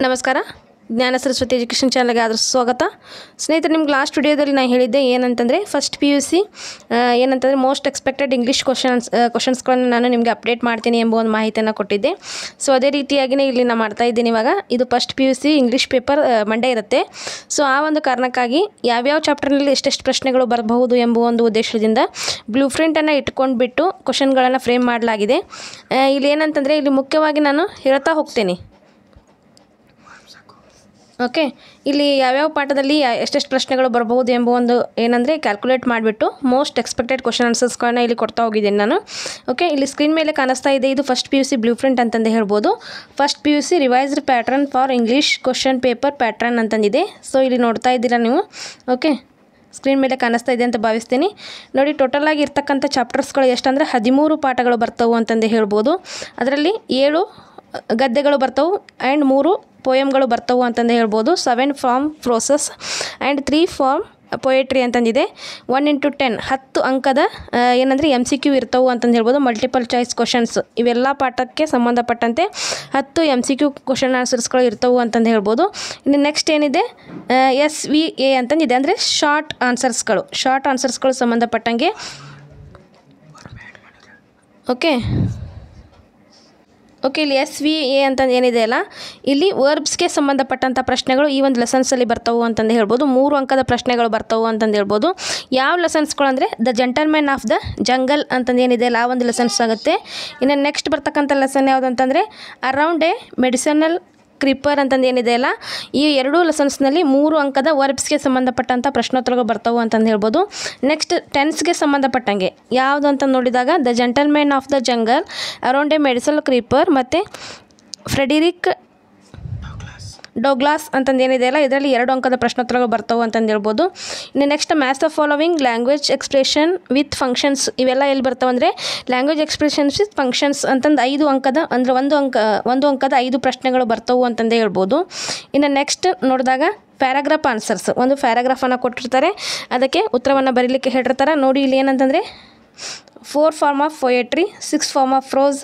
ನಮಸ್ಕಾರ ಜ್ಞಾನ ಸರಸ್ವತಿ ಎಜುಕೇಷನ್ ಚಾನಲ್ಗೆ ಆದರೂ ಸ್ವಾಗತ. ಸ್ನೇಹಿತರೆ, ನಿಮ್ಗೆ ಲಾಸ್ಟ್ ವಿಡಿಯೋದಲ್ಲಿ ನಾನು ಹೇಳಿದ್ದೆ ಏನಂತಂದರೆ ಫಸ್ಟ್ PUC ಏನಂತಂದರೆ ಮೋಸ್ಟ್ ಎಕ್ಸ್ಪೆಕ್ಟೆಡ್ ಇಂಗ್ಲೀಷ್ ಕ್ವಶನ್ಸ್ಗಳನ್ನು ನಾನು ನಿಮಗೆ ಅಪ್ಡೇಟ್ ಮಾಡ್ತೀನಿ ಎಂಬ ಒಂದು ಮಾಹಿತಿಯನ್ನು ಕೊಟ್ಟಿದ್ದೆ. ಸೊ ಅದೇ ರೀತಿಯಾಗಿಯೇ ಇಲ್ಲಿ ನಾನು ಮಾಡ್ತಾ ಇದ್ದೀನಿ. ಇವಾಗ ಇದು first PUC English paper Monday ಇರುತ್ತೆ. ಸೊ ಆ ಒಂದು ಕಾರಣಕ್ಕಾಗಿ ಯಾವ್ಯಾವ ಚಾಪ್ಟರ್ನಲ್ಲಿ ಎಷ್ಟೆಷ್ಟು ಪ್ರಶ್ನೆಗಳು ಬರಬಹುದು ಎಂಬ ಒಂದು ಉದ್ದೇಶದಿಂದ ಬ್ಲೂ ಪ್ರಿಂಟನ್ನು ಇಟ್ಕೊಂಡ್ಬಿಟ್ಟು ಕ್ವಶನ್ಗಳನ್ನು ಫ್ರೇಮ್ ಮಾಡಲಾಗಿದೆ. ಇಲ್ಲಿ ಏನಂತಂದರೆ ಇಲ್ಲಿ ಮುಖ್ಯವಾಗಿ ನಾನು ಹೇಳ್ತಾ ಹೋಗ್ತೇನೆ. ಓಕೆ, ಇಲ್ಲಿ ಯಾವ್ಯಾವ ಪಾಠದಲ್ಲಿ ಎಷ್ಟೆಷ್ಟು ಪ್ರಶ್ನೆಗಳು ಬರಬಹುದು ಎಂಬ ಒಂದು ಏನಂದರೆ ಕ್ಯಾಲ್ಕುಲೇಟ್ ಮಾಡಿಬಿಟ್ಟು ಮೋಸ್ಟ್ ಎಕ್ಸ್ಪೆಕ್ಟೆಡ್ ಕ್ವಶನ್ ಆನ್ಸರ್ಸ್ಗಳನ್ನ ಇಲ್ಲಿ ಕೊಡ್ತಾ ಹೋಗಿದ್ದೀನಿ ನಾನು. ಓಕೆ, ಇಲ್ಲಿ ಸ್ಕ್ರೀನ್ ಮೇಲೆ ಕಾಣಿಸ್ತಾ ಇದೆ, ಇದು ಫಸ್ಟ್ PUC ಬ್ಲೂ ಪ್ರಿಂಟ್ ಅಂತಂದು ಹೇಳ್ಬೋದು. First PUC revised pattern for English question paper pattern ಅಂತಂದಿದೆ. ಸೊ ಇಲ್ಲಿ ನೋಡ್ತಾ ಇದ್ದೀರಾ ನೀವು. ಓಕೆ, ಸ್ಕ್ರೀನ್ ಮೇಲೆ ಕಾಣಿಸ್ತಾ ಇದೆ ಅಂತ ಭಾವಿಸ್ತೀನಿ. ನೋಡಿ, ಟೋಟಲಾಗಿ ಇರ್ತಕ್ಕಂಥ ಚಾಪ್ಟರ್ಸ್ಗಳು ಎಷ್ಟಂದರೆ 13 ಪಾಠಗಳು ಬರ್ತವೆ ಅಂತಂದು ಹೇಳ್ಬೋದು. ಅದರಲ್ಲಿ 7 ಗದ್ಯಗಳು ಬರ್ತವೆ ಆ್ಯಂಡ್ 3 ಪೋಯಮ್ಗಳು ಬರ್ತವೆ ಅಂತಂದು ಹೇಳ್ಬೋದು. 7 from prose and 3 from poetry ಅಂತಂದಿದೆ. 1 into 10 10 ಅಂಕದ ಏನಂದರೆ MCQ ಇರ್ತವೆ ಅಂತಂದು ಹೇಳ್ಬೋದು. ಮಲ್ಟಿಪಲ್ ಚಾಯ್ಸ್ ಕ್ವಶನ್ಸ್ ಇವೆಲ್ಲ ಪಾಠಕ್ಕೆ ಸಂಬಂಧಪಟ್ಟಂತೆ 10 MCQ ಕ್ವಶನ್ ಆನ್ಸರ್ಸ್ಗಳು ಇರ್ತವೆ ಅಂತಂದು ಹೇಳ್ಬೋದು. ಇನ್ನು ನೆಕ್ಸ್ಟ್ ಏನಿದೆ SVA ಅಂತಂದಿದೆ, ಅಂದರೆ ಶಾರ್ಟ್ ಆನ್ಸರ್ಸ್ಗಳು ಸಂಬಂಧಪಟ್ಟಂಗೆ. ಓಕೆ, ಇಲ್ಲಿ SVA ಅಂತ ಏನಿದೆ ಅಲ್ಲ, ಇಲ್ಲಿ ವರ್ಬ್ಸ್ಗೆ ಸಂಬಂಧಪಟ್ಟಂಥ ಪ್ರಶ್ನೆಗಳು ಈ ಒಂದು ಲೆಸನ್ಸಲ್ಲಿ ಬರ್ತವೆ ಅಂತಂದು ಹೇಳ್ಬೋದು. 3 ಅಂಕದ ಪ್ರಶ್ನೆಗಳು ಬರ್ತವೆ ಅಂತಂದು ಹೇಳ್ಬೋದು. ಯಾವ ಲೆಸನ್ಸ್ಗಳು ಅಂದರೆ the gentleman of the jungle ಅಂತಂದು ಏನಿದೆ ಅಲ್ಲ, ಆ ಒಂದು ಲೆಸನ್ಸ್ ಆಗುತ್ತೆ. ಇನ್ನು ನೆಕ್ಸ್ಟ್ ಬರ್ತಕ್ಕಂಥ ಲೆಸನ್ ಯಾವುದಂತಂದರೆ ಅರೌಂಡ್ ಎ ಮೆಡಿಸಿನಲ್ ಕ್ರೀಪರ್ ಅಂತಂದು ಏನಿದೆ ಅಲ್ಲ, ಈ 2 ಲೆಸನ್ಸ್ನಲ್ಲಿ 3 ಅಂಕದ ವರ್ಬ್ಸ್ಗೆ ಸಂಬಂಧಪಟ್ಟಂಥ ಪ್ರಶ್ನೋತ್ತರಗಳು ಬರ್ತವೆ ಅಂತಂದು ಹೇಳ್ಬೋದು. ನೆಕ್ಸ್ಟ್ ಟೆನ್ಸ್ಗೆ ಸಂಬಂಧಪಟ್ಟಂಗೆ ಯಾವುದು ಅಂತ ನೋಡಿದಾಗ the gentleman of the jungle, around a medicinal creeper ಮತ್ತು ಫ್ರೆಡಿರಿಕ್ ಡೋಗ್ಲಾಸ್ ಅಂತಂದು ಏನಿದೆ ಅಲ್ಲ, ಇದರಲ್ಲಿ 2 ಅಂಕದ ಪ್ರಶ್ನೋತ್ತರಗಳು ಬರ್ತವೆ ಅಂತಂದು ಹೇಳ್ಬೋದು. ಇನ್ನು next match the following language expression with functions, ಇವೆಲ್ಲ ಎಲ್ಲಿ ಬರ್ತವೆ ಅಂದರೆ ಲ್ಯಾಂಗ್ವೇಜ್ ಎಕ್ಸ್ಪ್ರೆಷನ್ಸ್ ವಿತ್ ಫಂಕ್ಷನ್ಸ್ ಅಂತಂದು 5 ಅಂಕದ ಅಂದರೆ ಒಂದು ಅಂಕದ 5 ಪ್ರಶ್ನೆಗಳು ಬರ್ತವೆ ಅಂತಂದೇ ಹೇಳ್ಬೋದು. ಇನ್ನು ನೆಕ್ಸ್ಟ್ ನೋಡಿದಾಗ ಪ್ಯಾರಾಗ್ರಾಫ್ ಆನ್ಸರ್ಸ್, ಒಂದು ಪ್ಯಾರಾಗ್ರಾಫನ್ನು ಕೊಟ್ಟಿರ್ತಾರೆ, ಅದಕ್ಕೆ ಉತ್ತರವನ್ನು ಬರೀಲಿಕ್ಕೆ ಹೇಳಿರ್ತಾರೆ. ನೋಡಿ ಇಲ್ಲಿ ಏನಂತಂದರೆ 4 form of poetry, 6 form of prose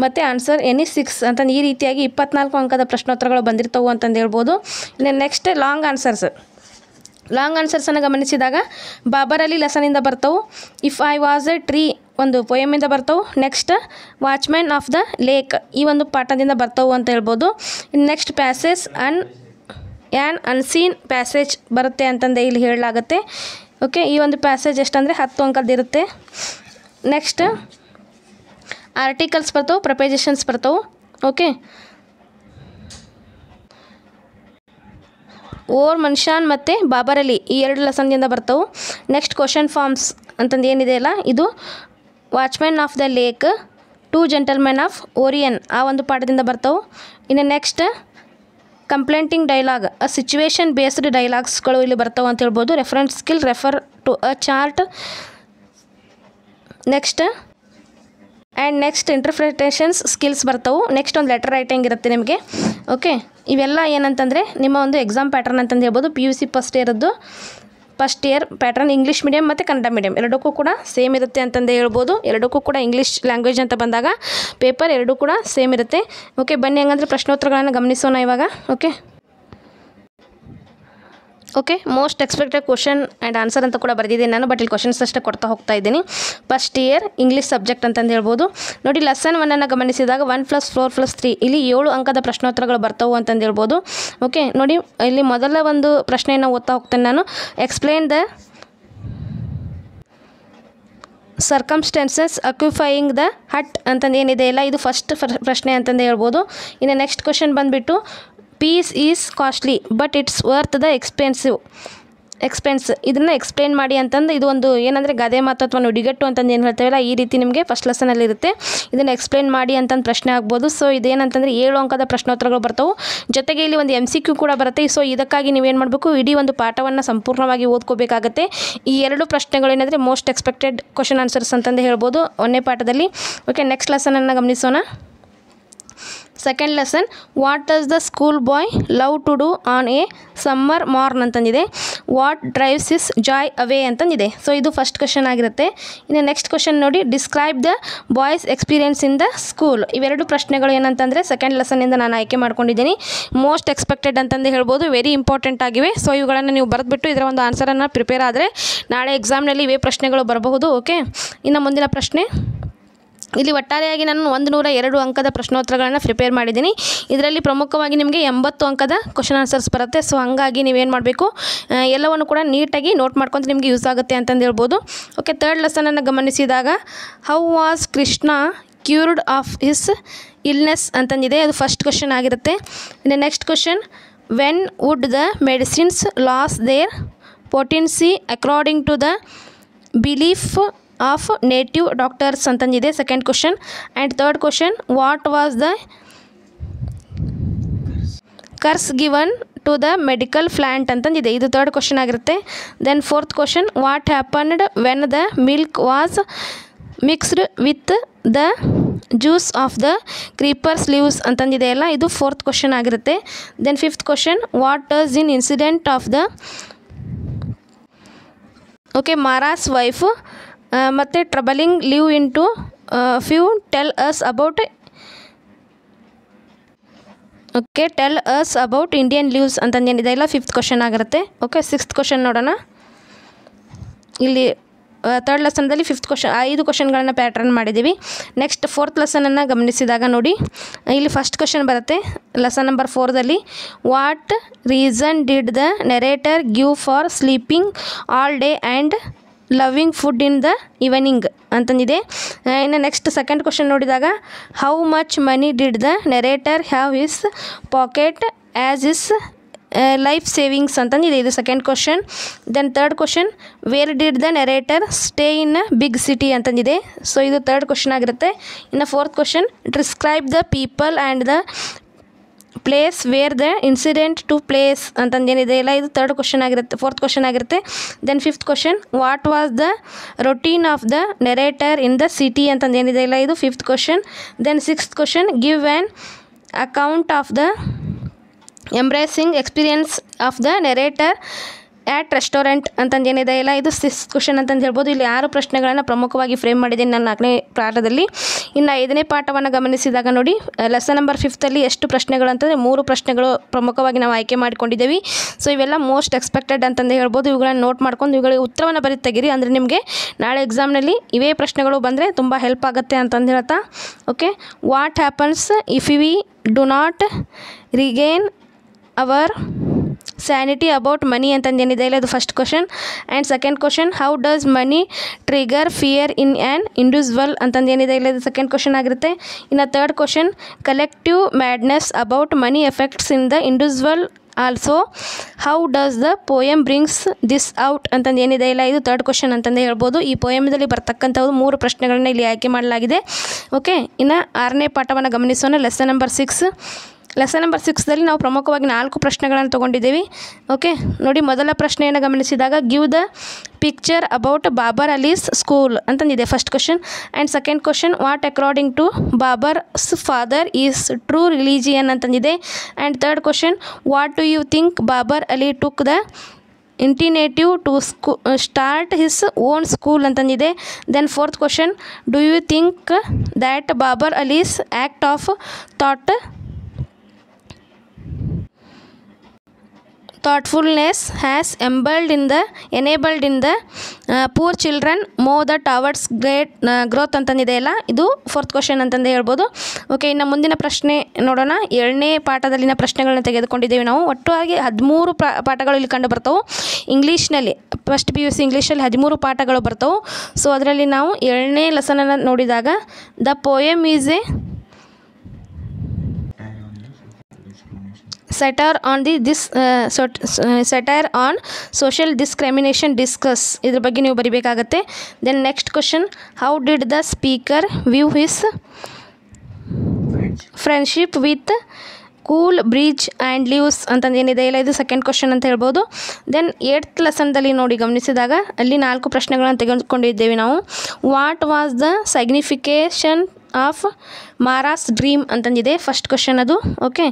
ಮತ್ತು ಆನ್ಸರ್ ಎನಿ 6 ಅಂತಂದು ಈ ರೀತಿಯಾಗಿ 24 ಅಂಕದ ಪ್ರಶ್ನೋತ್ತರಗಳು ಬಂದಿರ್ತವೆ ಅಂತಂದು ಹೇಳ್ಬೋದು. ಇನ್ನು ನೆಕ್ಸ್ಟ್ ಲಾಂಗ್ ಆನ್ಸರ್ಸನ್ನು ಗಮನಿಸಿದಾಗ ಬಾಬರ್ ಅಲಿ ಲೆಸನಿಂದ ಬರ್ತವೆ. If I was A tree ಒಂದು ಪೊಯಮಿಂದ ಬರ್ತವೆ. Next watchman of the lake ಈ ಒಂದು ಪಾಠದಿಂದ ಬರ್ತವೆ ಅಂತ ಹೇಳ್ಬೋದು. ಇನ್ನು next passage an unseen passage ಬರುತ್ತೆ ಅಂತಂದು ಇಲ್ಲಿ ಹೇಳಲಾಗುತ್ತೆ. ಓಕೆ, ಈ ಒಂದು ಪ್ಯಾಸೇಜ್ ಎಷ್ಟಂದರೆ 10 ಅಂಕದಿರುತ್ತೆ. ನೆಕ್ಸ್ಟ್ ಆರ್ಟಿಕಲ್ಸ್ ಬರ್ತವೆ, ಪ್ರಪೋಸಿಷನ್ಸ್ ಬರ್ತವೆ. ಓಕೆ, ಓರ್ ಮನ್ಷಾನ್ ಮತ್ತು ಬಾಬರ್ ಅಲಿ ಈ 2 ಲೆಸನ್ದಿಂದ ಬರ್ತವೆ. ನೆಕ್ಸ್ಟ್ ಕ್ವಶನ್ ಫಾರ್ಮ್ಸ್ ಅಂತಂದು ಏನಿದೆ ಅಲ್ಲ, ಇದು watchman of the lake, 2 gentleman of Verona ಆ ಒಂದು ಪಾಠದಿಂದ ಬರ್ತವೆ. ಇನ್ನು next complaining dialogue, situation based ಡೈಲಾಗ್ಸ್ಗಳು ಇಲ್ಲಿ ಬರ್ತವೆ ಅಂತ ಹೇಳ್ಬೋದು. Reference skill, refer to a chart. Next interpretations skills ಬರ್ತವೆ. ನೆಕ್ಸ್ಟ್ ಒಂದು ಲೆಟರ್ ರೈಟಿಂಗ್ ಇರುತ್ತೆ ನಿಮಗೆ. ಓಕೆ, ಇವೆಲ್ಲ ಏನಂತಂದರೆ ನಿಮ್ಮ ಒಂದು ಎಕ್ಸಾಮ್ ಪ್ಯಾಟರ್ನ್ ಅಂತಂದು ಹೇಳ್ಬೋದು. PUC first year pattern English medium ಮತ್ತು ಕನ್ನಡ ಮೀಡಿಯಮ್ ಎರಡಕ್ಕೂ ಕೂಡ ಸೇಮ್ ಇರುತ್ತೆ ಅಂತಂದೇ ಹೇಳ್ಬೋದು. ಎರಡಕ್ಕೂ ಕೂಡ ಇಂಗ್ಲೀಷ್ ಲ್ಯಾಂಗ್ವೇಜ್ ಅಂತ ಬಂದಾಗ ಪೇಪರ್ ಎರಡೂ ಕೂಡ ಸೇಮ್ ಇರುತ್ತೆ. ಓಕೆ, ಬನ್ನಿ ಹಂಗಂದ್ರೆ ಪ್ರಶ್ನೋತ್ತರಗಳನ್ನು ಗಮನಿಸೋಣ ಇವಾಗ. Okay, most expected question and answer ಅಂತ ಕೂಡ ಬರೆದಿದ್ದೀನಿ ನಾನು, ಬಟ್ ಇಲ್ಲಿ ಕ್ವಶನ್ಸ್ ಅಷ್ಟೇ ಕೊಡ್ತಾ ಹೋಗ್ತಾ ಇದ್ದೀನಿ. ಫಸ್ಟ್ ಇಯರ್ ಇಂಗ್ಲೀಷ್ ಸಬ್ಜೆಕ್ಟ್ ಅಂತಂದು ಹೇಳ್ಬೋದು. ನೋಡಿ, ಲೆಸನ್ 1 ಗಮನಿಸಿದಾಗ 1 + 4 + 3 ಇಲ್ಲಿ 7 ಅಂಕದ ಪ್ರಶ್ನೋತ್ತರಗಳು ಬರ್ತವೆ ಅಂತಂದು ಹೇಳ್ಬೋದು. ಓಕೆ, ನೋಡಿ ಇಲ್ಲಿ ಮೊದಲ ಒಂದು ಪ್ರಶ್ನೆಯನ್ನು ಓದ್ತಾ ಹೋಗ್ತೇನೆ ನಾನು. Explain the circumstances occupying the hut ಅಂತಂದು ಏನಿದೆ ಇಲ್ಲ, ಇದು ಫಸ್ಟ್ ಪ್ರಶ್ನೆ ಅಂತಂದು ಹೇಳ್ಬೋದು. ಇನ್ನು ನೆಕ್ಸ್ಟ್ ಕ್ವಶನ್ ಬಂದುಬಿಟ್ಟು piece is costly but it's worth the expense ಇದನ್ನು ಎಕ್ಸ್ಪ್ಲೇನ್ ಮಾಡಿ ಅಂತಂದು ಇದು ಒಂದು ಏನಂದರೆ ಗಾದೆ ಮಾತು ಅಥವಾ ನುಡಿಗಟ್ಟು ಅಂತಂದು ಏನು ಹೇಳ್ತೇವಲ್ಲ, ಈ ರೀತಿ ನಿಮಗೆ ಫಸ್ಟ್ ಲೆಸನಲ್ಲಿ ಇರುತ್ತೆ. ಇದನ್ನು ಎಕ್ಸ್ಪ್ಲೇನ್ ಮಾಡಿ ಅಂತಂದು ಪ್ರಶ್ನೆ ಆಗ್ಬೋದು. ಸೊ ಇದೇನಂತಂದರೆ 7 ಅಂಕದ ಪ್ರಶ್ನೋತ್ತರಗಳು ಬರ್ತವೆ. ಜೊತೆಗೆ ಇಲ್ಲಿ ಒಂದು MCQ ಕೂಡ ಬರುತ್ತೆ. ಸೊ ಇದಕ್ಕಾಗಿ ನೀವೇನು ಮಾಡಬೇಕು, ಇಡೀ ಒಂದು ಪಾಠವನ್ನು ಸಂಪೂರ್ಣವಾಗಿ ಓದ್ಕೋಬೇಕಾಗತ್ತೆ. ಈ 2 ಪ್ರಶ್ನೆಗಳು ಏನಂದರೆ ಮೋಸ್ಟ್ ಎಕ್ಸ್ಪೆಕ್ಟೆಡ್ ಕ್ವಶನ್ ಆನ್ಸರ್ಸ್ ಅಂತಂದು ಹೇಳ್ಬೋದು 1ನೇ ಪಾಠದಲ್ಲಿ. ಓಕೆ, ನೆಕ್ಸ್ಟ್ ಲೆಸನನ್ನು ಗಮನಿಸೋಣ. Second lesson what does the school boy love to do on a summer morn ಅಂತಂದಿದೆ. What drives his joy away ಅಂತಂದಿದೆ. ಸೊ ಇದು ಫಸ್ಟ್ ಕ್ವಶನ್ ಆಗಿರುತ್ತೆ. ಇನ್ನು ನೆಕ್ಸ್ಟ್ ಕ್ವಶನ್ ನೋಡಿ, describe the boy's experience in the school. ಇವೆರಡು ಪ್ರಶ್ನೆಗಳು ಏನಂತಂದರೆ second ಲೆಸನ್ನಿಂದ ನಾನು ಆಯ್ಕೆ ಮಾಡ್ಕೊಂಡಿದ್ದೀನಿ. ಮೋಸ್ಟ್ ಎಕ್ಸ್ಪೆಕ್ಟೆಡ್ ಅಂತಂದು ಹೇಳ್ಬೋದು, ವೆರಿ ಇಂಪಾರ್ಟೆಂಟ್ ಆಗಿವೆ. ಸೊ ಇವುಗಳನ್ನು ನೀವು ಬರೆದ್ಬಿಟ್ಟು ಇದರ ಒಂದು ಆನ್ಸರನ್ನು ಪ್ರಿಪೇರ್ ಆದರೆ ನಾಳೆ ಎಕ್ಸಾಮ್ನಲ್ಲಿ ಇವೇ ಪ್ರಶ್ನೆಗಳು ಬರಬಹುದು. ಓಕೆ, ಇನ್ನು ಮುಂದಿನ ಪ್ರಶ್ನೆ. ಇಲ್ಲಿ ಒಟ್ಟಾರೆಯಾಗಿ ನಾನು 102 ಅಂಕದ ಪ್ರಶ್ನೋತ್ತರಗಳನ್ನು ಪ್ರಿಪೇರ್ ಮಾಡಿದ್ದೀನಿ. ಇದರಲ್ಲಿ ಪ್ರಮುಖವಾಗಿ ನಿಮಗೆ 80 ಅಂಕದ ಕ್ವಶನ್ ಆನ್ಸರ್ಸ್ ಬರುತ್ತೆ. ಸೊ ಹಾಗಾಗಿ ನೀವೇನು ಮಾಡಬೇಕು, ಎಲ್ಲವನ್ನು ಕೂಡ ನೀಟಾಗಿ ನೋಟ್ ಮಾಡ್ಕೊಂತ ನಿಮಗೆ ಯೂಸ್ ಆಗುತ್ತೆ ಅಂತಂದು ಹೇಳ್ಬೋದು. ಓಕೆ, ಥರ್ಡ್ ಲೆಸನನ್ನು ಗಮನಿಸಿದಾಗ how was Krishna cured of his illness ಅಂತಂದಿದೆ. ಅದು ಫಸ್ಟ್ ಕ್ವಶನ್ ಆಗಿರುತ್ತೆ. ಇನ್ನು next question, when would the medicines lose their potency according to the belief of native doctors ಅಂತಂದಿದೆ. Second question. And third question, what was the curse given to the medical plant ಅಂತಂದಿದೆ. ಇದು third question ಆಗಿರುತ್ತೆ. Then fourth question, what happened when the milk was mixed with the juice of the creeper's leaves ಅಂತಂದಿದೆ ಅಲ್ಲ, ಇದು fourth question ಆಗಿರುತ್ತೆ. Then fifth question, what does in incident of the Mara's wife ಮತ್ತು troubling live in to few tell us about Indian lives ಅಂತಂದೇನಿದೆ ಇಲ್ಲ, fifth question ಆಗಿರುತ್ತೆ. Okay, sixth question ನೋಡೋಣ. ಇಲ್ಲಿ third ಲೆಸನ್ದಲ್ಲಿ 5 ಕ್ವಶನ್ಗಳನ್ನು ಪ್ಯಾಟ್ರನ್ ಮಾಡಿದ್ದೀವಿ. ನೆಕ್ಸ್ಟ್ ಫೋರ್ತ್ ಲೆಸನನ್ನು ಗಮನಿಸಿದಾಗ ನೋಡಿ, ಇಲ್ಲಿ ಫಸ್ಟ್ ಕ್ವಶನ್ ಬರುತ್ತೆ ಲೆಸನ್ ನಂಬರ್ 4ದಲ್ಲಿ. What reason did the narrator give for sleeping all day and loving food in the evening ಅಂತಂದಿದೆ. ಇನ್ನು ನೆಕ್ಸ್ಟ್ ಸೆಕೆಂಡ್ ಕ್ವಶನ್ ನೋಡಿದಾಗ, how much money did the narrator have his pocket as his life savings ಅಂತಂದಿದೆ. ಇದು second question. Then third question, where did the narrator stay in big city ಅಂತಂದಿದೆ. So ಇದು third question ಆಗಿರುತ್ತೆ. ಇನ್ನು fourth question, describe the people and the place where the incident to place ಅಂತಂದೇನಿದೆ ಇಲ್ಲ, ಇದು third question ಆಗಿರುತ್ತೆ, fourth question ಆಗಿರುತ್ತೆ. Then fifth question, what was the routine of the narrator in the city ಅಂತಂದೇನಿದೆ ಇಲ್ಲ, ಇದು fifth question. Then sixth question, give an account of the embracing experience of the narrator at restaurant ಅಂತಂದೇನಿದೆ ಇಲ್ಲ, ಇದು sixth question ಅಂತಂದು ಹೇಳ್ಬೋದು. ಇಲ್ಲಿ 6 ಪ್ರಶ್ನೆಗಳನ್ನು ಪ್ರಮುಖವಾಗಿ ಫ್ರೇಮ್ ಮಾಡಿದ್ದೀನಿ ನಾನು 4ನೇ ಪಾಠದಲ್ಲಿ. ಇನ್ನು 5ನೇ ಪಾಠವನ್ನು ಗಮನಿಸಿದಾಗ ನೋಡಿ, ಲೆಸನ್ ನಂಬರ್ 5ರಲ್ಲಿ ಎಷ್ಟು ಪ್ರಶ್ನೆಗಳು ಅಂತಂದರೆ 3 ಪ್ರಶ್ನೆಗಳು ಪ್ರಮುಖವಾಗಿ ನಾವು ಆಯ್ಕೆ ಮಾಡಿಕೊಂಡಿದ್ದೇವೆ. ಸೊ ಇವೆಲ್ಲ ಮೋಸ್ಟ್ ಎಕ್ಸ್ಪೆಕ್ಟೆಡ್ ಅಂತಂದು ಹೇಳ್ಬೋದು. ಇವುಗಳನ್ನು ನೋಟ್ ಮಾಡ್ಕೊಂಡು ಇವುಗಳಿಗೆ ಉತ್ತರವನ್ನು ಬರೀ ತೆಗೀರಿ, ಅಂದರೆ ನಿಮಗೆ ನಾಳೆ ಎಕ್ಸಾಮ್ನಲ್ಲಿ ಇವೇ ಪ್ರಶ್ನೆಗಳು ಬಂದರೆ ತುಂಬ ಹೆಲ್ಪ್ ಆಗುತ್ತೆ ಅಂತಂದು ಹೇಳ್ತಾ. Okay, what happens if we do not regain our sanity about money ಅಂತಂದೇನಿದೆ ಇಲ್ಲ, ಅದು first question. And second question, how does money trigger fear in an individual ಅಂತಂದೇನಿದೆ ಇಲ್ಲ, ಇದು ಸೆಕೆಂಡ್ ಕ್ವಶನ್ ಆಗಿರುತ್ತೆ. ಇನ್ನು third question, collective madness about money effects in the individual also, how does the poem brings this out ಅಂತಂದು ಏನಿದೆ ಇಲ್ಲ, ಇದು third question ಅಂತಂದೇ ಹೇಳ್ಬೋದು. ಈ ಪೋಯಮ್ದಲ್ಲಿ ಬರ್ತಕ್ಕಂಥವು 3 ಪ್ರಶ್ನೆಗಳನ್ನ ಇಲ್ಲಿ ಆಯ್ಕೆ ಮಾಡಲಾಗಿದೆ. ಓಕೆ, ಇನ್ನು 6ನೇ ಪಾಠವನ್ನು ಗಮನಿಸೋಣ. Lesson number 6. ಲೆಸನ್ ನಂಬರ್ 6ದಲ್ಲಿ ನಾವು ಪ್ರಮುಖವಾಗಿ 4 ಪ್ರಶ್ನೆಗಳನ್ನು ತೊಗೊಂಡಿದ್ದೀವಿ. ಓಕೆ ನೋಡಿ, ಮೊದಲ ಪ್ರಶ್ನೆಯನ್ನು ಗಮನಿಸಿದಾಗ give the picture about Babar Ali's school ಅಂತಂದಿದೆ first question. And second question, what according to Babar's father is true religion ಅಂತಂದಿದೆ. And third question, what do you think Babar Ali took the initiative to start his own school ಅಂತಂದಿದೆ. Then fourth question, do you think that Babar Ali's act of thoughtfulness has enabled in the poor children more the towards great growth ಅಂತಂದಿದೆ ಅಲ್ಲ, ಇದು fourth question ಅಂತಂದೇ ಹೇಳ್ಬೋದು. Okay, ಇನ್ನು ಮುಂದಿನ ಪ್ರಶ್ನೆ ನೋಡೋಣ. 7ನೇ ಪಾಠದಲ್ಲಿನ ಪ್ರಶ್ನೆಗಳನ್ನ ತೆಗೆದುಕೊಂಡಿದ್ದೇವೆ ನಾವು. ಒಟ್ಟಾಗಿ 13 ಪಾಠಗಳು ಇಲ್ಲಿ ಕಂಡು ಬರ್ತವೆ ಇಂಗ್ಲೀಷ್ನಲ್ಲಿ. ಫಸ್ಟ್ PUC ಇಂಗ್ಲೀಷಲ್ಲಿ 13 ಪಾಠಗಳು ಬರ್ತವೆ. ಸೊ ಅದರಲ್ಲಿ ನಾವು 7ನೇ ಲೆಸನನ್ನು ನೋಡಿದಾಗ the poem is a satire on social discrimination discuss, ಇದ್ರ ಬಗ್ಗೆ ನೀವು ಬರಿಬೇಕಾಗತ್ತೆ. Then next question, how did the speaker view his friendship with Coleridge and leaves ಅಂತಂದೇನಿದೆ ಇಲ್ಲ, ಇದು ಸೆಕೆಂಡ್ ಕ್ವಶನ್ ಅಂತ ಹೇಳ್ಬೋದು. ದೆನ್ 8th ಲೆಸನ್ದಲ್ಲಿ ನೋಡಿ ಗಮನಿಸಿದಾಗ ಅಲ್ಲಿ 4 ಪ್ರಶ್ನೆಗಳನ್ನು ತೆಗೆದುಕೊಂಡಿದ್ದೇವೆ ನಾವು. What was the signification of Mara's dream ಅಂತಂದಿದೆ ಫಸ್ಟ್ ಕ್ವಶನ್ ಅದು. ಓಕೆ,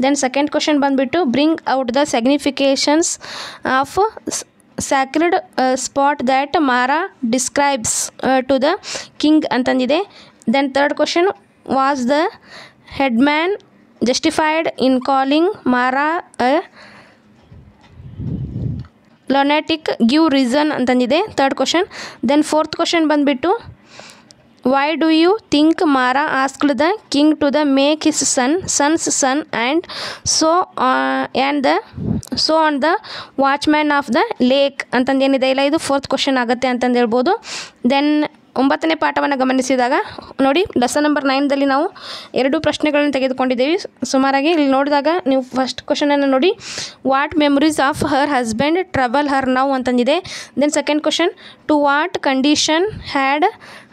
ದೆನ್ ಸೆಕೆಂಡ್ ಕ್ವಶನ್ ಬಂದುಬಿಟ್ಟು bring out the significations of sacred spot that Mara describes to the king ಅಂತಂದಿದೆ. Then third question was the headman justified in calling Mara lunatic give reason ಅಂತಂದಿದೆ third question. Then fourth question ಬಂದುಬಿಟ್ಟು why do you think Mara asked the king to the make his sons son and so on the watchman of the lake ಅಂತಂದೇನಿದೆ ಇಲ್ಲ, ಇದು fourth question ಆಗುತ್ತೆ ಅಂತಂದು ಹೇಳ್ಬೋದು. Then 9ನೇ ಪಾಠವನ್ನು ಗಮನಿಸಿದಾಗ ನೋಡಿ, ಲೆಸನ್ ನಂಬರ್ 9ದಲ್ಲಿ ನಾವು 2 ಪ್ರಶ್ನೆಗಳನ್ನು ತೆಗೆದುಕೊಂಡಿದ್ದೇವೆ ಸುಮಾರಾಗಿ. ಇಲ್ಲಿ ನೋಡಿದಾಗ ನೀವು ಫಸ್ಟ್ ಕ್ವಶನನ್ನು ನೋಡಿ, what memories of her husband trouble her now ಅಂತಂದಿದೆ. Then second question, to what condition had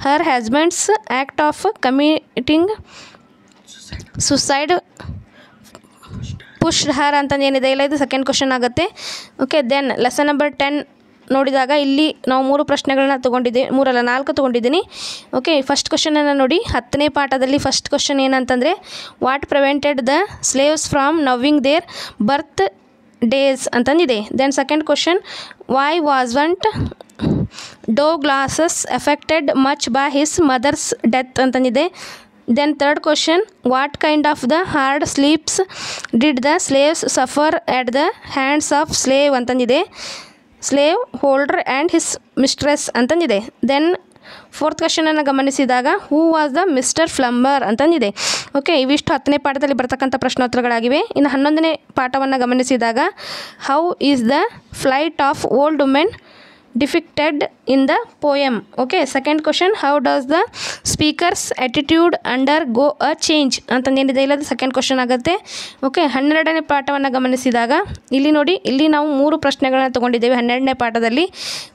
her husband's act of committing suicide push her ಅಂತಂದೇನಿದೆ ಇಲ್ಲ, ಇದು ಸೆಕೆಂಡ್ ಕ್ವಶನ್ ಆಗುತ್ತೆ. ಓಕೆ, ದೆನ್ ಲೆಸನ್ ನಂಬರ್ 10 ನೋಡಿದಾಗ ಇಲ್ಲಿ ನಾವು 3 ಪ್ರಶ್ನೆಗಳನ್ನ ತೊಗೊಂಡಿದ್ದೀವಿ, 4 ತೊಗೊಂಡಿದ್ದೀನಿ. ಓಕೆ, ಫಸ್ಟ್ ಕ್ವಶನನ್ನು ನೋಡಿ, 10ನೇ ಪಾಠದಲ್ಲಿ ಫಸ್ಟ್ ಕ್ವಶನ್ ಏನಂತಂದರೆ what prevented the slaves from knowing their birthdays ಅಂತಂದಿದೆ. Then second question, why wasn't Douglass's affected much by his mother's death ಅಂತಂದಿದೆ. Then third question, what kind of the hardships did the slaves suffer at the hands of slave ಅಂತಂದಿದೆ. Slave holder and his mistress ಅಂತಂದಿದೆ. Then fourth ಕ್ವಶನನ್ನು ಗಮನಿಸಿದಾಗ who was the mister Plummer ಅಂತಂದಿದೆ. Okay, ಇವಿಷ್ಟು 10ನೇ ಪಾಠದಲ್ಲಿ ಬರ್ತಕ್ಕಂಥ ಪ್ರಶ್ನೋತ್ತರಗಳಾಗಿವೆ. ಇನ್ನು 11ನೇ ಪಾಠವನ್ನು ಗಮನಿಸಿದಾಗ how is the flight of old women depicted in the poem. Okay, second question, how does the speaker's attitude undergo a change ಅಂತಂದೇನಿದೆ ಇಲ್ಲ, ಅದು ಸೆಕೆಂಡ್ ಕ್ವಶನ್ ಆಗುತ್ತೆ. ಓಕೆ, 12ನೇ ಪಾಠವನ್ನು ಗಮನಿಸಿದಾಗ ಇಲ್ಲಿ ನೋಡಿ, ಇಲ್ಲಿ ನಾವು 3 ಪ್ರಶ್ನೆಗಳನ್ನ ತೊಗೊಂಡಿದ್ದೇವೆ 12ನೇ ಪಾಠದಲ್ಲಿ.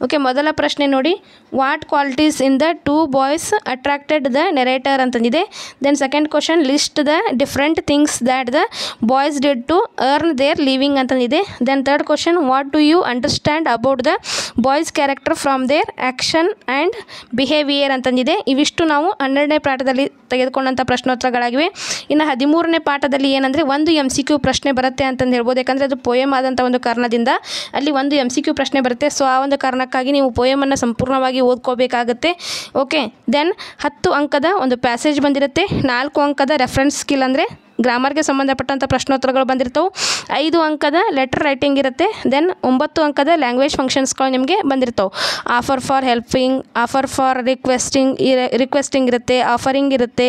ಓಕೆ, ಮೊದಲ ಪ್ರಶ್ನೆ ನೋಡಿ, what qualities in the 2 boys attracted the narrator ಅಂತಂದಿದೆ. Then second question, list the different things that the boys did to earn their living ಅಂತಂದಿದೆ. Then third question, what do you understand about the boys character from their action and behaviour ಅಂತಂದಿದೆ. ಇವಿಷ್ಟು ನಾವು 12ನೇ ಪಾಠದಲ್ಲಿ ತೆಗೆದುಕೊಂಡಂಥ ಪ್ರಶ್ನೋತ್ತರಗಳಾಗಿವೆ. ಇನ್ನು 13ನೇ ಪಾಠದಲ್ಲಿ ಏನಂದರೆ ಒಂದು MCQ ಪ್ರಶ್ನೆ ಬರುತ್ತೆ ಅಂತಂದು ಹೇಳ್ಬೋದು. ಯಾಕಂದರೆ ಅದು ಪೋಯಮ್ ಆದಂಥ ಒಂದು ಕಾರಣದಿಂದ ಅಲ್ಲಿ ಒಂದು MCQ ಪ್ರಶ್ನೆ ಬರುತ್ತೆ. ಸೊ ಆ ಒಂದು ಕಾರಣಕ್ಕಾಗಿ ನೀವು ಪೋಯಮನ್ನು ಸಂಪೂರ್ಣವಾಗಿ ಓದ್ಕೋಬೇಕಾಗುತ್ತೆ. ಓಕೆ, ದೆನ್ 10 ಅಂಕದ ಒಂದು ಪ್ಯಾಸೇಜ್ ಬಂದಿರುತ್ತೆ, 4 ಅಂಕದ ರೆಫರೆನ್ಸ್ ಸ್ಕಿಲ್ ಅಂದರೆ ಗ್ರಾಮರ್ಗೆ ಸಂಬಂಧಪಟ್ಟಂಥ ಪ್ರಶ್ನೋತ್ತರಗಳು ಬಂದಿರ್ತವೆ, 5 ಅಂಕದ ಲೆಟರ್ ರೈಟಿಂಗ್ ಇರುತ್ತೆ. ದೆನ್ 9 ಅಂಕದ ಲ್ಯಾಂಗ್ವೇಜ್ ಫಂಕ್ಷನ್ಸ್ಗಳು ನಿಮಗೆ ಬಂದಿರ್ತವೆ. Offer for helping, offer for requesting ಇರುತ್ತೆ, ಆಫರಿಂಗ್ ಇರುತ್ತೆ.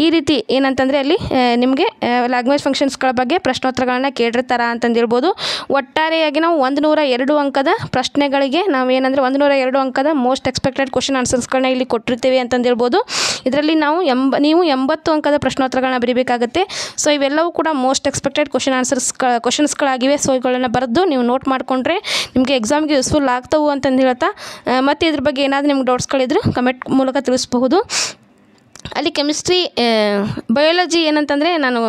ಈ ರೀತಿ ಏನಂತಂದರೆ ಅಲ್ಲಿ ನಿಮಗೆ ಲ್ಯಾಂಗ್ವೇಜ್ ಫಂಕ್ಷನ್ಸ್ಗಳ ಬಗ್ಗೆ ಪ್ರಶ್ನೋತ್ತರಗಳನ್ನ ಕೇಳಿರ್ತಾರ ಅಂತಂದು ಹೇಳ್ಬೋದು. ಒಟ್ಟಾರೆಯಾಗಿ ನಾವು 102 ಅಂಕದ ಪ್ರಶ್ನೆಗಳಿಗೆ ನಾವು ಏನಂದರೆ 102 ಅಂಕದ ಮೋಸ್ಟ್ ಎಕ್ಸ್ಪೆಕ್ಟೆಡ್ ಕ್ವಶನ್ ಆನ್ಸರ್ಸ್ಗಳನ್ನ ಇಲ್ಲಿ ಕೊಟ್ಟಿರ್ತೇವೆ ಅಂತಂದು ಹೇಳ್ಬೋದು. ಇದರಲ್ಲಿ ನಾವು ನೀವು 80 ಅಂಕದ ಪ್ರಶ್ನೋತ್ತರಗಳನ್ನ ಬರೀಬೇಕಾಗುತ್ತೆ. ಸೊ ಇವೆಲ್ಲವೂ ಕೂಡ ಮೋಸ್ಟ್ ಎಕ್ಸ್ಪೆಕ್ಟೆಡ್ ಕ್ವಶನ್ಸ್ಗಳಾಗಿವೆ. ಸೊ ಇವುಗಳನ್ನು ಬರೆದು ನೀವು ನೋಟ್ ಮಾಡಿಕೊಂಡ್ರೆ ನಿಮಗೆ ಎಕ್ಸಾಮ್ಗೆ ಯೂಸ್ಫುಲ್ ಆಗ್ತವೆ ಅಂತಂದು ಹೇಳ್ತಾ, ಮತ್ತು ಇದ್ರ ಬಗ್ಗೆ ಏನಾದರೂ ನಿಮ್ಗೆ ಡೌಟ್ಸ್ಗಳಿದ್ರು ಕಮೆಂಟ್ ಮೂಲಕ ತಿಳಿಸ್ಬಹುದು. ಅಲ್ಲಿ ಕೆಮಿಸ್ಟ್ರಿ ಬಯಾಲಜಿ ಏನಂತಂದರೆ ನಾನು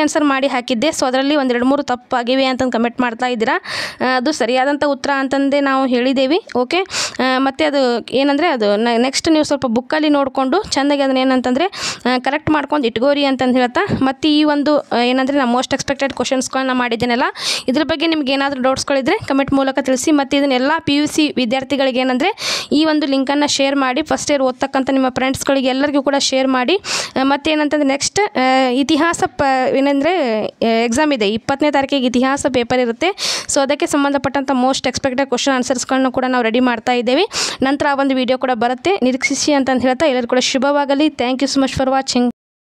ಆನ್ಸರ್ ಮಾಡಿ ಹಾಕಿದ್ದೆ. ಸೊ ಅದರಲ್ಲಿ 1-2-3 ತಪ್ಪಾಗಿವೆ ಅಂತಂದು ಕಮೆಂಟ್ ಮಾಡ್ತಾ ಇದ್ದೀರಾ. ಅದು ಸರಿಯಾದಂಥ ಉತ್ತರ ಅಂತಂದೇ ನಾವು ಹೇಳಿದ್ದೇವೆ. ಓಕೆ, ಮತ್ತು ಅದು ಏನಂದರೆ ಅದು ನೆಕ್ಸ್ಟ್ ನೀವು ಸ್ವಲ್ಪ ಬುಕ್ಕಲ್ಲಿ ನೋಡಿಕೊಂಡು ಚೆಂದಾಗಿ ಅದನ್ನ ಏನಂತಂದರೆ ಕರೆಕ್ಟ್ ಮಾಡ್ಕೊಂಡು ಇಟ್ಕೋರಿ ಅಂತಂದು ಹೇಳ್ತಾ, ಮತ್ತು ಈ ಒಂದು ಏನಂದರೆ ನಾನು ಮೋಸ್ಟ್ ಎಕ್ಸ್ಪೆಕ್ಟೆಡ್ ಕ್ವಶನ್ಸ್ಗಳನ್ನ ಮಾಡಿದ್ದೇನಲ್ಲ, ಇದ್ರ ಬಗ್ಗೆ ನಿಮ್ಗೆ ಏನಾದರೂ ಡೌಟ್ಸ್ಗಳಿದ್ರೆ ಕಮೆಂಟ್ ಮೂಲಕ ತಿಳಿಸಿ. ಮತ್ತು ಇದನ್ನೆಲ್ಲ PUC ವಿದ್ಯಾರ್ಥಿಗಳಿಗೆ ಏನಂದರೆ ಈ ಒಂದು ಲಿಂಕನ್ನು ಶೇರ್ ಮಾಡಿ, ಫಸ್ಟ್ ಇಯರ್ ಓದ್ತಕ್ಕಂಥ ನಿಮ್ಮ ಫ್ರೆಂಡ್ಸ್ಗಳಿಗೆ ಎಲ್ಲರಿಗೂ ಕೂಡ ಶೇರ್ ಮಾಡಿ. ಮತ್ತೇನಂತಂದರೆ ನೆಕ್ಸ್ಟ್ ಇತಿಹಾಸ ಏನಂದರೆ ಎಕ್ಸಾಮ್ ಇದೆ, 20ನೇ ತಾರೀಕಿಗೆ ಇತಿಹಾಸ ಪೇಪರ್ ಇರುತ್ತೆ. ಸೊ ಅದಕ್ಕೆ ಸಂಬಂಧಪಟ್ಟಂಥ ಮೋಸ್ಟ್ ಎಕ್ಸ್ಪೆಕ್ಟೆಡ್ ಕ್ವಶನ್ ಆನ್ಸರ್ಸ್ಗಳನ್ನ ಕೂಡ ನಾವು ರೆಡಿ ಮಾಡ್ತಾ ಇದ್ದೇವೆ. ನಂತರ ಆ ಒಂದು ವಿಡಿಯೋ ಕೂಡ ಬರುತ್ತೆ, ನಿರೀಕ್ಷಿಸಿ ಅಂತಂದು ಹೇಳ್ತಾ ಎಲ್ಲರೂ ಕೂಡ ಶುಭವಾಗಲಿ. Thank you so much for watching.